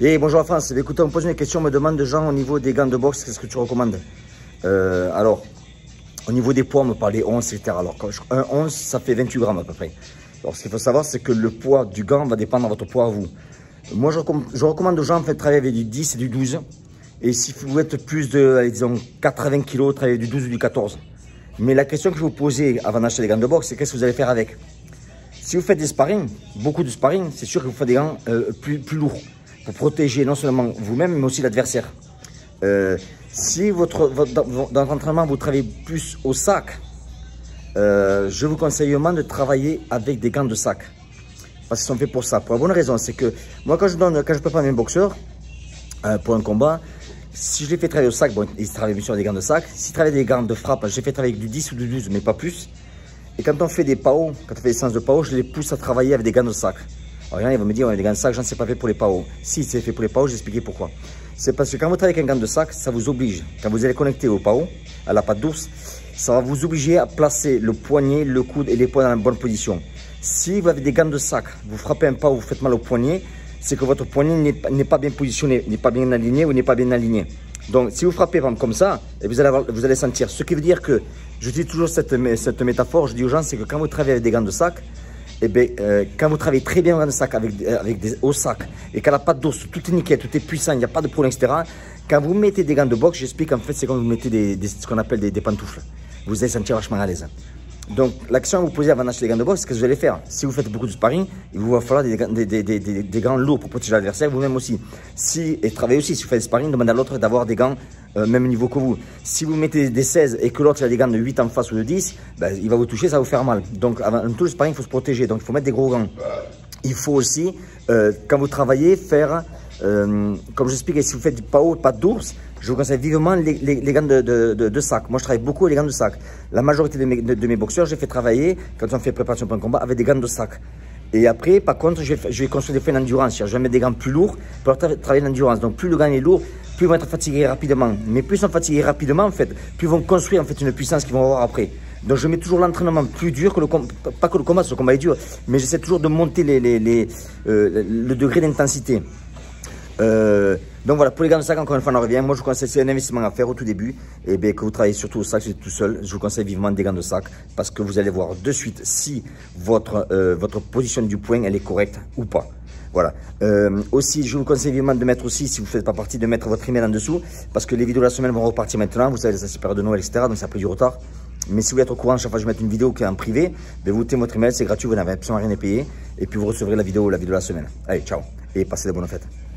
Et bonjour à France, écoutez, on me pose une question, on me demande de gens au niveau des gants de boxe, qu'est-ce que tu recommandes? Alors, au niveau des poids, on me parle des 11, etc. Alors, un 11, ça fait 28 grammes à peu près. Alors, ce qu'il faut savoir, c'est que le poids du gant va dépendre de votre poids à vous. Moi, je recommande aux gens en fait, de travailler avec du 10 et du 12. Et si vous êtes plus de, allez, disons, 80 kg, travaillez du 12 ou du 14. Mais la question que je vais vous poser avant d'acheter les gants de boxe, c'est qu'est-ce que vous allez faire avec? Si vous faites des sparring, beaucoup de sparring, c'est sûr que vous faites des gants plus lourds pour protéger non seulement vous-même, mais aussi l'adversaire. Si dans l'entraînement, vous travaillez plus au sac, je vous conseille de travailler avec des gants de sac. Parce qu'ils sont faits pour ça. Pour la bonne raison, c'est que moi, quand je prépare mes boxeurs pour un combat, si je les fais travailler au sac, bon, ils travaillent bien sûr avec des gants de sac. S'ils travaillent des gants de frappe, je les fais travailler avec du 10 ou du 12, mais pas plus. Et quand on fait des PAO, quand on fait des séances de PAO, je les pousse à travailler avec des gants de sac. Alors, il va me dire, ouais, les gants de sac, j'en sais pas fait pour les PAO. Si c'est fait pour les PAO, je vais expliquer pourquoi. C'est parce que quand vous travaillez avec un gant de sac, ça vous oblige, quand vous allez connecter au PAO, à la patte d'ours, ça va vous obliger à placer le poignet, le coude et les poings dans la bonne position. Si vous avez des gants de sac, vous frappez un PAO, vous faites mal au poignet, c'est que votre poignet n'est pas bien positionné, n'est pas bien aligné ou n'est pas bien aligné. Donc, si vous frappez comme ça, vous allez sentir. Ce qui veut dire que, je dis toujours cette métaphore, je dis aux gens, c'est que quand vous travaillez avec des gants de sac, eh bien, quand vous travaillez très bien en gants de sac, avec des hauts sacs, et qu'à la patte d'os, tout est nickel, tout est puissant, il n'y a pas de problème, etc. Quand vous mettez des gants de boxe, j'explique en fait, c'est comme vous mettez ce qu'on appelle des pantoufles. Vous allez sentir vachement à l'aise. Donc, l'action à vous poser avant d'acheter les gants de boxe, c'est ce que vous allez faire. Si vous faites beaucoup de sparring, il vous va falloir des gants lourds pour protéger l'adversaire, vous-même aussi. Et travaillez aussi, si vous faites des sparring, demandez à l'autre d'avoir des gants même niveau que vous. Si vous mettez des 16 et que l'autre a des gants de 8 en face ou de 10, ben, il va vous toucher, ça va vous faire mal. Donc, avant tout le sparring, il faut se protéger. Donc, il faut mettre des gros gants. Il faut aussi, quand vous travaillez, faire, comme j'explique, si vous faites du PAO, pas d'ours, je vous conseille vivement les gants de sac. Moi, je travaille beaucoup avec les gants de sac. La majorité de mes boxeurs, j'ai fait travailler, quand on fait préparation pour un combat, avec des gants de sac. Et après, par contre, je vais construire des fois une endurance. Je vais mettre des gants plus lourds pour travailler l'endurance. Donc, plus le gant est lourd, plus ils vont être fatigués rapidement. Mais plus ils sont fatigués rapidement, en fait, plus ils vont construire en fait, une puissance qu'ils vont avoir après. Donc, je mets toujours l'entraînement plus dur que le combat. Pas que le combat, ce combat est dur, mais j'essaie toujours de monter le degré d'intensité. Donc voilà, pour les gants de sac, encore une fois, on en revient. Moi, je vous conseille, c'est un investissement à faire au tout début. Et bien, que vous travaillez surtout au sac, si vous êtes tout seul, je vous conseille vivement des gants de sac parce que vous allez voir de suite si votre position du poing, elle est correcte ou pas. Voilà. Aussi, je vous conseille vivement de mettre aussi, si vous ne faites pas partie, de mettre votre email en dessous parce que les vidéos de la semaine vont repartir maintenant. Vous savez, ça c'est période de Noël, etc. Donc, ça a pris du retard. Mais si vous êtes au courant, chaque fois que je mets une vidéo qui est en privé, ben, vous mettez votre email, c'est gratuit, vous n'avez absolument rien à payer. Et puis, vous recevrez la vidéo de la semaine. Allez, ciao. Et passez de bonnes fêtes.